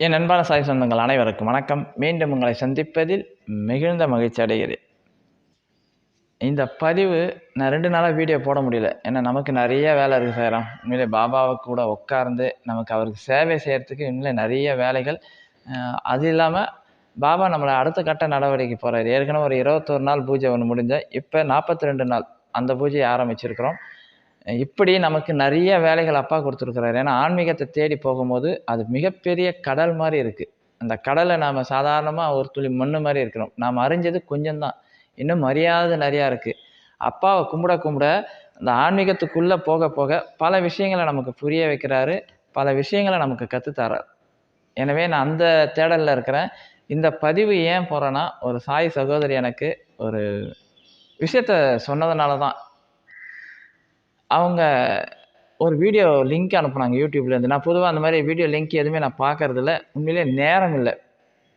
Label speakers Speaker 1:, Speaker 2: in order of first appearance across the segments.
Speaker 1: என் அன்பான சாய் சொந்தங்கள் அனைவருக்கும் வணக்கம். மீண்டும் உங்களை சந்திப்பதில் மிகுந்த மகிழ்ச்சி அடைகிறேன். இந்த பதிவு நான் 2 நாளாக வீடியோ போட முடியல. ஏன்னா நமக்கு நிறைய வேலை இருக்குது சாய்ராம். உண்மையிலே பாபாவை கூட உட்கார்ந்து நமக்கு அவருக்கு சேவை செய்கிறதுக்கு உண்மையிலே நிறைய வேலைகள். அது இல்லாமல் பாபா நம்மளை அடுத்த கட்ட நடவடிக்கை போகிறார். ஏற்கனவே ஒரு 21 நாள் பூஜை ஒன்று முடிஞ்ச, இப்போ 42 நாள் அந்த பூஜையை ஆரம்பிச்சிருக்கிறோம். இப்படி நமக்கு நிறைய வேலைகள் அப்பா கொடுத்துருக்குறாரு. ஏன்னா ஆன்மீகத்தை தேடி போகும்போது அது மிகப்பெரிய கடல் மாதிரி இருக்குது. அந்த கடலை நாம் சாதாரணமாக ஒரு துளி மண்ணு மாதிரி இருக்கிறோம். நாம் அறிஞ்சது கொஞ்சம்தான், இன்னும் மரியாதை நிறையா இருக்குது. அப்பாவை கும்பிட கும்பிட அந்த ஆன்மீகத்துக்குள்ளே போக போக பல விஷயங்களை நமக்கு புரிய வைக்கிறாரு, பல விஷயங்களை நமக்கு கற்றுத்தரார். எனவே நான் அந்த தேடலில் இருக்கிறேன். இந்த பதிவு ஏன் போகிறேன்னா, ஒரு சாய் சகோதரி எனக்கு ஒரு விஷயத்த சொன்னதுனால தான். அவங்க ஒரு வீடியோ லிங்க் அனுப்புனாங்க யூடியூப்லேருந்து. நான் பொதுவாக அந்த மாதிரி வீடியோ லிங்க் எதுவுமே நான் பார்க்கறதில்ல. உண்மையிலே நேரம் இல்லை.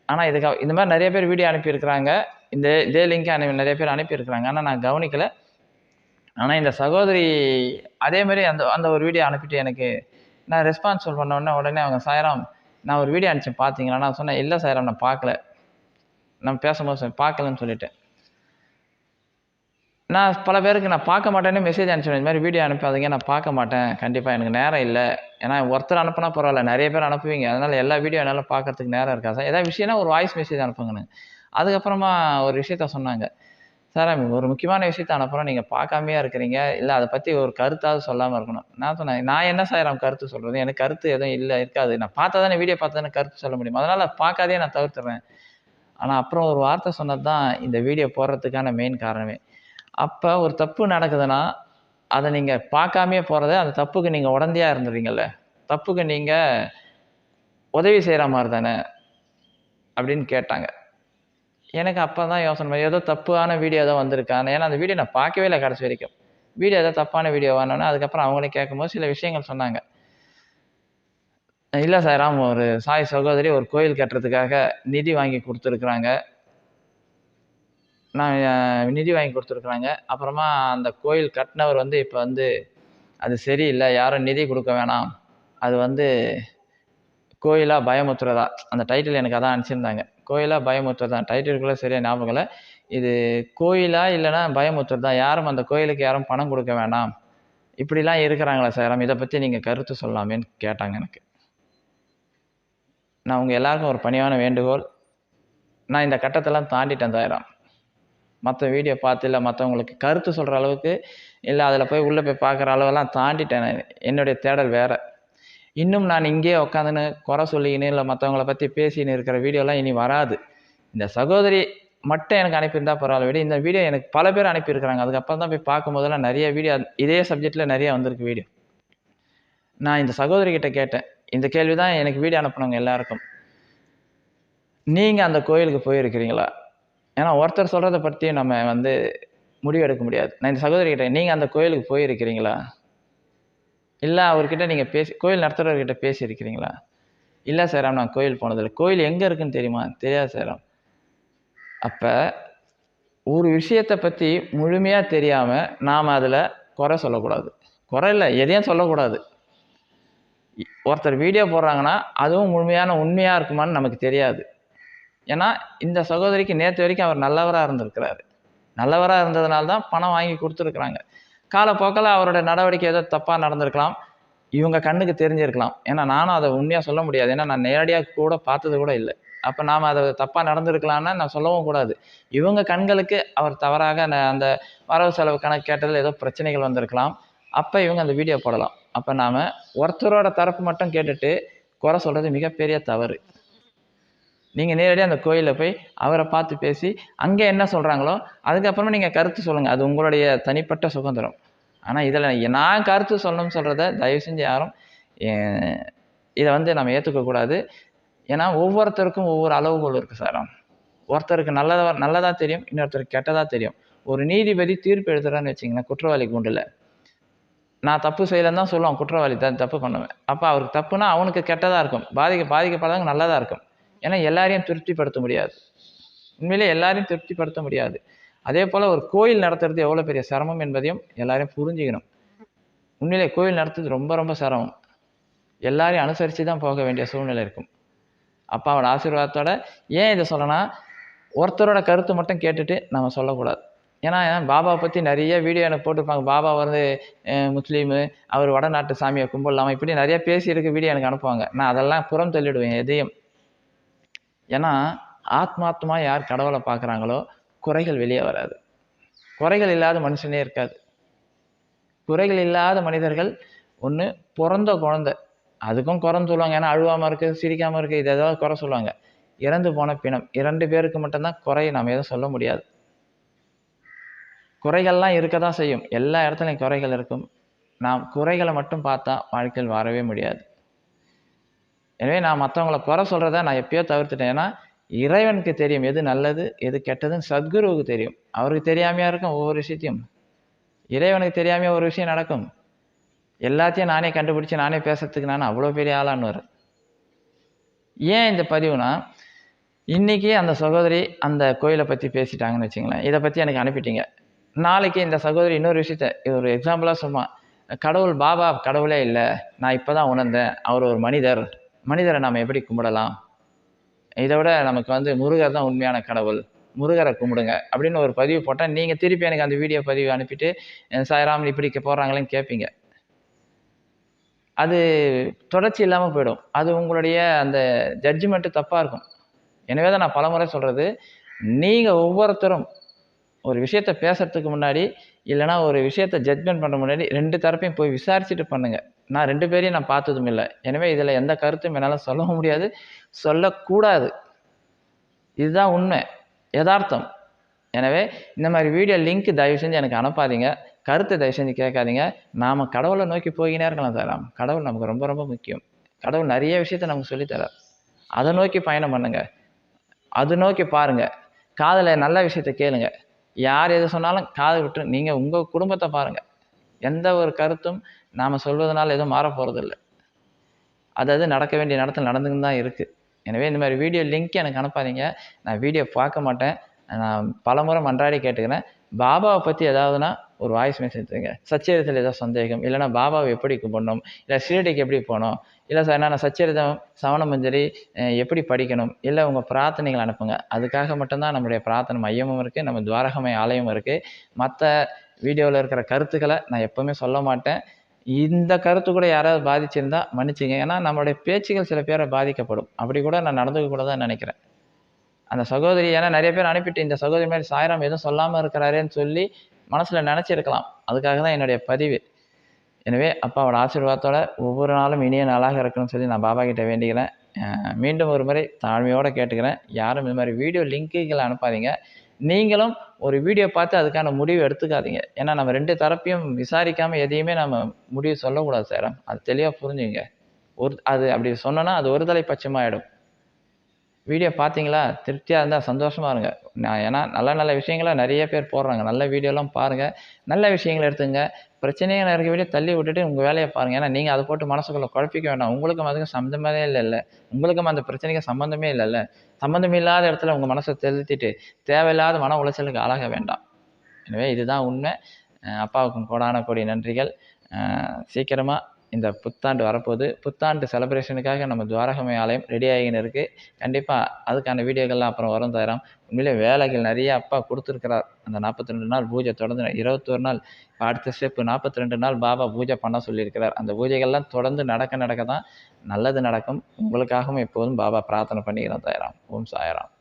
Speaker 1: ஆனால் இதுக்காக இந்த மாதிரி நிறைய பேர் வீடியோ அனுப்பியிருக்கிறாங்க. இதே லிங்க் நிறைய பேர் அனுப்பியிருக்கிறாங்க. ஆனால் நான் கவனிக்கலை. ஆனால் இந்த சகோதரி அதே மாதிரி அந்த அந்த ஒரு வீடியோ அனுப்பிட்டு எனக்கு நான் ரெஸ்பான்ஸ் பண்ண உடனே அவங்க, சாய்ராம் நான் ஒரு வீடியோ அனுப்பிச்சேன் பார்த்தீங்களா? நான் சொன்னேன், இல்லை சாய்ராம் நான் பார்க்கல. நம்ம பேசும்போது பார்க்கலன்னு சொல்லிட்டேன். நான் பல பேருக்கு நான் பார்க்க மாட்டேன்னு மெசேஜ் அனுப்பிச்சிடுவேன். இந்த மாதிரி வீடியோ அனுப்பாதீங்க, நான் பார்க்க மாட்டேன், கண்டிப்பாக எனக்கு நேரம் இல்லை. ஏன்னா ஒருத்தர் அனுப்புனா பரவாயில்ல, நிறைய பேர் அனுப்புவீங்க, அதனால் எல்லா வீடியோ என்னால் பார்க்கறதுக்கு நேரம் இருக்கா சார்? ஏதாவது விஷயம்னா ஒரு வாய்ஸ் மெசேஜ் அனுப்புங்கன்னு. அதுக்கப்புறமா ஒரு விஷயத்த சொன்னாங்க, சார் ஒரு முக்கியமான விஷயத்த அனுப்புகிறோம், நீங்கள் பார்க்காமையே இருக்கிறீங்க, இல்லை அதை பற்றி ஒரு கருத்தாவது சொல்லாமல் இருக்கணும். நான் சொன்னேன், நான் என்ன சார் கருத்து சொல்கிறது? எனக்கு கருத்து எதுவும் இல்லை, இருக்காது. நான் பார்த்தா தானே, வீடியோ பார்த்தா தானே கருத்து சொல்ல முடியும். அதனால் பார்க்காதே நான் தவிர்த்துறேன். ஆனால் அப்புறம் ஒரு வார்த்தை சொன்னது தான் இந்த வீடியோ போடுறதுக்கான மெயின் காரணமே. அப்போ ஒரு தப்பு நடக்குதுன்னா, அதை நீங்கள் பார்க்காமையே போகிறது, அந்த தப்புக்கு நீங்கள் உடந்தையாக இருந்துடுறீங்கல்ல, தப்புக்கு நீங்கள் உதவி செய்கிற மாதிரி தானே அப்படின்னு கேட்டாங்க. எனக்கு அப்போ தான் யோசனை, ஏதோ தப்பான வீடியோ ஏதோ வந்திருக்கான்னு. ஏன்னா அந்த வீடியோ நான் பார்க்கவே இல்லை கடைசி வரைக்கும். வீடியோ ஏதோ தப்பான வீடியோ வேணும்னா அதுக்கப்புறம் அவங்களே கேட்கும்போது சில விஷயங்கள் சொன்னாங்க. இல்லை சாய்ராம், ஒரு சாய் சகோதரி ஒரு கோயில் கட்டுறதுக்காக நிதி வாங்கி கொடுத்துருக்குறாங்க. நிதி வாங்கி கொடுத்துருக்குறாங்க. அப்புறமா அந்த கோயில் கட்டினவர் இப்போ அது சரியில்லை, யாரும் நிதி கொடுக்க வேணாம், அது கோயிலா பயமுத்துறதா, அந்த டைட்டில் எனக்கு அதான் அனுப்பிச்சிருந்தாங்க. கோயிலா பயமுத்துறதா, டைட்டிலுக்குள்ளே சரியாக ஞாபகம் இல்லை. இது கோயிலா இல்லைன்னா பயமுத்துறதா, யாரும் அந்த கோயிலுக்கு யாரும் பணம் கொடுக்க வேணாம், இப்படிலாம் இருக்கிறாங்களா சார், இதை பற்றி நீங்கள் கருத்து சொல்லாமேன்னு கேட்டாங்க எனக்கு. நான் உங்கள் எல்லாருக்கும் ஒரு பணிவான வேண்டுகோள், நான் இந்த கட்டத்தெல்லாம் தாண்டிட்டேன் சாய்ராம். மற்ற வீடியோ பார்த்து இல்லை மற்றவங்களுக்கு கருத்து சொல்கிற அளவுக்கு இல்லை, அதில் போய் உள்ளே போய் பார்க்குற அளவெல்லாம் தாண்டிட்டேன் நான். என்னுடைய தேடல் வேறு. இன்னும் நான் இங்கேயே உட்காந்துன்னு குறை சொல்லிக்கின்னு இல்லை மற்றவங்கள பற்றி பேசின்னு இருக்கிற வீடியோலாம் இனி வராது. இந்த சகோதரி மட்டும் எனக்கு அனுப்பியிருந்தா பரவாயில்ல, விட இந்த வீடியோ எனக்கு பல பேர் அனுப்பியிருக்கிறாங்க. அதுக்கப்புறம் தான் போய் பார்க்கும்போதெல்லாம் நிறைய வீடியோ இதே சப்ஜெக்டில் நிறைய வந்திருக்கு வீடியோ. நான் இந்த சகோதரிக்கிட்ட கேட்டேன், இந்த கேள்வி தான் எனக்கு வீடியோ அனுப்புனவங்க எல்லாருக்கும். நீங்கள் அந்த கோயிலுக்கு போயிருக்கிறீங்களா? ஏன்னா ஒருத்தர் சொல்கிறத பற்றி நம்ம முடிவு எடுக்க முடியாது. நான் இந்த சகோதரிக்கிட்ட, நீங்கள் அந்த கோயிலுக்கு போயிருக்கிறீங்களா? இல்லை அவர்கிட்ட நீங்கள் கோயில் நடத்துகிறவர்கிட்ட பேசியிருக்கிறீங்களா? இல்லை சார், நான் கோயில் போனதில்லை. கோயில் எங்கே இருக்குன்னு தெரியுமா? தெரியாது சார். அப்போ ஒரு விஷயத்தை பற்றி முழுமையாக தெரியாமல் நாம் அதில் குறை சொல்லக்கூடாது. குறை இல்லை, எதையும் சொல்லக்கூடாது. ஒருத்தர் வீடியோ போடுறாங்கன்னா அதுவும் உண்மையாக இருக்குமான்னு நமக்கு தெரியாது. ஏன்னா இந்த சகோதரிக்கு நேற்று வரைக்கும் அவர் நல்லவராக இருந்திருக்கிறாரு. நல்லவராக இருந்ததுனால தான் பணம் வாங்கி கொடுத்துருக்குறாங்க. காலப்போக்கில் அவரோட நடவடிக்கை ஏதோ தப்பாக நடந்திருக்கலாம், இவங்க கண்ணுக்கு தெரிஞ்சிருக்கலாம். ஏன்னா நானும் அதை உண்மையாக சொல்ல முடியாது, ஏன்னா நான் நேரடியாக கூட பார்த்தது கூட இல்லை. அப்போ நாம் அதை தப்பாக நடந்திருக்கலான்னு நான் சொல்லவும் கூடாது. இவங்க கண்களுக்கு அவர் தவறாக அந்த வரவு செலவு கணக்கு கேட்டதில் ஏதோ பிரச்சனைகள் வந்திருக்கலாம். அப்போ இவங்க அந்த வீடியோ போடலாம். அப்போ நாம் ஒருத்தரோட தரப்பு மட்டும் கேட்டுட்டு குறை சொல்கிறது மிகப்பெரிய தவறு. நீங்கள் நேரடியாக அந்த கோயிலில் போய் அவரை பார்த்து பேசி அங்கே என்ன சொல்கிறாங்களோ அதுக்கப்புறமா நீங்கள் கருத்து சொல்லுங்கள், அது உங்களுடைய தனிப்பட்ட சுதந்திரம். ஆனால் இதில் நான் கருத்து சொல்லணும்னு சொல்கிறத தயவு செஞ்சு யாரும் இதை நம்ம ஏற்றுக்கக்கூடாது. ஏன்னா ஒவ்வொருத்தருக்கும் ஒவ்வொரு அளவுகோல் இருக்குது சார். ஒருத்தருக்கு நல்லதாக தெரியும், இன்னொருத்தருக்கு கெட்டதாக தெரியும். ஒரு நீதிபதி தீர்ப்பு எழுதுறான்னு வச்சிங்கன்னா குற்றவாளி கூண்டில், நான் தப்பு செய்யலைன்னு தான் சொல்லுவான், குற்றவாளி தான் தப்பு பண்ணுவேன். அப்போ அவருக்கு தப்புனா அவனுக்கு கெட்டதாக இருக்கும், பாதிக்கப்படாதவங்க நல்லதாக இருக்கும். ஏன்னா எல்லாரையும் திருப்திப்படுத்த முடியாது, உண்மையிலே எல்லாரையும் திருப்திப்படுத்த முடியாது. அதே போல் ஒரு கோயில் நடத்துறது எவ்வளோ பெரிய சிரமம் என்பதையும் எல்லாரையும் புரிஞ்சுக்கணும். உண்மையிலே கோயில் நடத்துறது ரொம்ப ரொம்ப சிரமம். எல்லாரையும் அனுசரித்து தான் போக வேண்டிய சூழ்நிலை இருக்கும். அப்பாவோட ஆசீர்வாதத்தோட. ஏன் இதை சொல்லனா, ஒருத்தரோட கருத்து மட்டும் கேட்டுட்டு நம்ம சொல்லக்கூடாது. ஏன்னா பாபாவை பற்றி நிறைய வீடியோ எனக்கு போட்டிருப்பாங்க. பாபா வந்து முஸ்லீமு, அவர் வடநாட்டு சாமியை கும்பிடலாமா, இப்படி நிறைய பேசியிருக்கு வீடியோ எனக்கு அனுப்புவாங்க. நான் அதெல்லாம் புறம் தள்ளிடுவேன் எதையும். ஏன்னா ஆத்மாத்மா யார் கடவுளை பார்க்குறாங்களோ குறைகள் வெளியே வராது. குறைகள் இல்லாத மனுஷனே இருக்காது. குறைகள் இல்லாத மனிதர்கள் ஒன்று பிறந்த குழந்தை, அதுக்கும் குறைன்னு சொல்லுவாங்க. ஏன்னா அழுவாமல் இருக்குது, சிரிக்காமல் இருக்குது, இது ஏதாவது குறை சொல்லுவாங்க. இறந்து போன பிணம், 2 பேருக்கு மட்டும்தான் குறை நாம் எதுவும் சொல்ல முடியாது. குறைகள்லாம் இருக்க தான் செய்யும், எல்லா இடத்துலையும் குறைகள் இருக்கும். நாம் குறைகளை மட்டும் பார்த்தா வாழ்க்கையில் வரவே முடியாது. எனவே நான் மற்றவங்களை குறை சொல்கிறத நான் எப்பயோ தவிர்த்துட்டேன். ஏன்னா இறைவனுக்கு தெரியும் எது நல்லது எது கெட்டதுன்னு. சத்குருவுக்கு தெரியும். அவருக்கு தெரியாமையா இருக்கும் ஒவ்வொரு விஷயத்தையும். இறைவனுக்கு தெரியாமையா ஒரு விஷயம் நடக்கும். எல்லாத்தையும் நானே கண்டுபிடிச்சி நானே பேசுறதுக்கு நான் அவ்வளோ பெரிய ஆளான்னு. ஏன் இந்த பதிவுனா, இன்றைக்கி அந்த சகோதரி அந்த கோயிலை பற்றி பேசிட்டாங்கன்னு வச்சுங்களேன். இதை பற்றி எனக்கு அனுப்பிட்டீங்க. நாளைக்கு இந்த சகோதரி இன்னொரு விஷயத்த, இது ஒரு எக்ஸாம்பிளாக சொல்லுவான், கடவுள் பாபா கடவுளே இல்லை, நான் இப்போ தான் உணர்ந்தேன், அவர் ஒரு மனிதர், மனிதரை நாம் எப்படி கும்பிடலாம், இதை விட நமக்கு வந்து முருகர் தான் உண்மையான கடவுள், முருகரை கும்பிடுங்க அப்படின்னு ஒரு பதிவு போட்டால், நீங்கள் திருப்பி எனக்கு அந்த வீடியோ பதிவு அனுப்பிட்டு சாய்ராம் இப்படி போடுறாங்களேன்னு கேட்பீங்க. அது தொடர்ச்சி இல்லாமல் போயிடும். அது உங்களுடைய அந்த ஜட்ஜ்மெண்ட்டு தப்பாக இருக்கும். எனவே தான் நான் பலமுறை சொல்கிறது, நீங்கள் ஒவ்வொருத்தரும் ஒரு விஷயத்தை பேசுறதுக்கு முன்னாடி, இல்லைனா ஒரு விஷயத்தை ஜட்ஜ்மெண்ட் பண்ண முன்னாடி 2 தரப்பையும் போய் விசாரிச்சுட்டு பண்ணுங்கள். நான் 2 பேரையும் நான் பார்த்ததும் இல்லை. எனவே இதில் எந்த கருத்தும் என்னால் சொல்லவும் முடியாது, சொல்லக்கூடாது. இதுதான் உண்மை, யதார்த்தம். எனவே இந்த மாதிரி வீடியோ லிங்க் தயவு செஞ்சு எனக்கு அனுப்பாதீங்க. கருத்தை தயவு செஞ்சு கேட்காதீங்க. நாம் கடவுளை நோக்கி போய்கினே இருக்கலாம் சார். கடவுள் நமக்கு ரொம்ப ரொம்ப முக்கியம். கடவுள் நிறைய விஷயத்த நமக்கு சொல்லித்தரார். அதை நோக்கி பயணம் பண்ணுங்க, அது நோக்கி பாருங்க. காதில் நல்ல விஷயத்த கேளுங்க. யார் எது சொன்னாலும் காதை விட்டு நீங்கள் உங்கள் குடும்பத்தை பாருங்கள். எந்த ஒரு கருத்தும் நாம் சொல்வதனால எதுவும் மாறப்போகிறதில்ல. அதாவது நடக்க வேண்டிய நடத்தல் நடந்துன்னு தான் இருக்குது. எனவே இந்த மாதிரி வீடியோ லிங்க் எனக்கு அனுப்பாதீங்க. நான் வீடியோ பார்க்க மாட்டேன். நான் பலமுறை மன்றாடி கேட்டுக்கிறேன். பாபாவை பற்றி ஏதாவதுனா ஒரு வாய்ஸ் மெசேஜ் தருங்க. சச்சரித்தத்தில் ஏதாவது சந்தேகம், இல்லைனா பாபாவை எப்படி கும்பிடணும், இல்லை ஷீரடிக்கு எப்படி போகணும், இல்லை சார் நான் சச்சரிதம் சவணமஞ்சரி எப்படி படிக்கணும், இல்லை உங்கள் பிரார்த்தனைகள் அனுப்புங்க. அதுக்காக மட்டும்தான் நம்முடைய பிரார்த்தனை மையமும் இருக்குது, நம்ம துவாரகமய ஆலயமும் இருக்குது. மற்ற வீடியோவில் இருக்கிற கருத்துக்களை நான் எப்போவுமே சொல்ல மாட்டேன். இந்த கருத்து கூட யாராவது பாதிச்சிருந்தால் மன்னிச்சிங்க. ஏன்னா நம்மளுடைய பேச்சுகள் சில பேரை பாதிக்கப்படும். அப்படி கூட நான் நடந்துக்க கூட தான் நினைக்கிறேன். அந்த சகோதரி, ஏன்னா நிறைய பேர் அனுப்பிட்டு இந்த சகோதரி மாதிரி சாய்ராம் எதுவும் சொல்லாமல் இருக்கிறாரேன்னு சொல்லி மனசில் நினச்சிருக்கலாம். அதுக்காக தான் என்னுடைய பதிவு. எனவே அப்பாவோட ஆசீர்வாதத்தோட ஒவ்வொரு நாளும் இனிய நாளாக இருக்கணும்னு சொல்லி நான் பாபா கிட்டே வேண்டிக்கிறேன். மீண்டும் ஒரு முறை தாழ்மையோடு கேட்டுக்கிறேன், யாரும் இந்த மாதிரி வீடியோ லிங்க்குகளை அனுப்பாதீங்க. நீங்களும் ஒரு வீடியோ பார்த்து அதுக்கான முடிவு எடுத்துக்காதீங்க. ஏன்னா நம்ம 2 தரப்பையும் விசாரிக்காமல் எதையுமே நம்ம முடிவு சொல்லக்கூடாது சார். அது தெளிவாக புரிஞ்சுங்க. அது அப்படி சொன்னோன்னா அது ஒருதலை பட்சமாகிடும். வீடியோ பார்த்தீங்களா, திருப்தியாக இருந்தால் சந்தோஷமாக இருங்க. ஏன்னா நல்ல நல்ல விஷயங்கள நிறைய பேர் போடுறாங்க. நல்ல வீடியோலாம் பாருங்கள், நல்ல விஷயங்களை எடுத்துங்க. பிரச்சனைகள் இருக்க வீடியோ தள்ளி விட்டுட்டு உங்கள் வேலையை பாருங்கள். ஏன்னா நீங்கள் அதை போட்டு மனசுக்குள்ளே குழப்பிக்க வேண்டாம். உங்களுக்கும் அதுக்கும் சம்மந்தமே இல்லைல்ல, உங்களுக்கும் அந்த பிரச்சனைக்கு சம்மந்தமே இல்லைல்ல. சம்மந்தம் இல்லாத இடத்துல உங்கள் மனசை செலுத்திட்டு தேவையில்லாத மன உளைச்சலுக்கு ஆளாக வேண்டாம். எனவே இதுதான் உண்மை. அப்பாவுக்கும் கோடான கோடி நன்றிகள். சீக்கிரமாக இந்த புத்தாண்டு வரப்போகுது. புத்தாண்டு செலிப்ரேஷனுக்காக நம்ம துவாரகமய ஆலயம் ரெடி ஆகின்னு இருக்குது. கண்டிப்பாக அதுக்கான வீடியோக்கள்லாம் அப்புறம் வரும் தரோம். உண்மையிலே வேலைகள் நிறைய அப்பா கொடுத்துருக்கிறார். அந்த 42 நாள் பூஜை தொடர்ந்து 21 நாள், இப்போ அடுத்த ஸ்டெப்பு 42 நாள் பாபா பூஜை பண்ண சொல்லியிருக்கிறார். அந்த பூஜைகள்லாம் தொடர்ந்து நடக்க தான் நல்லது நடக்கும். உங்களுக்காகவும் எப்போதும் பாபா பிரார்த்தனை பண்ணிக்கிறோம். சாய்ராம். ஓம் சாய்ராம்.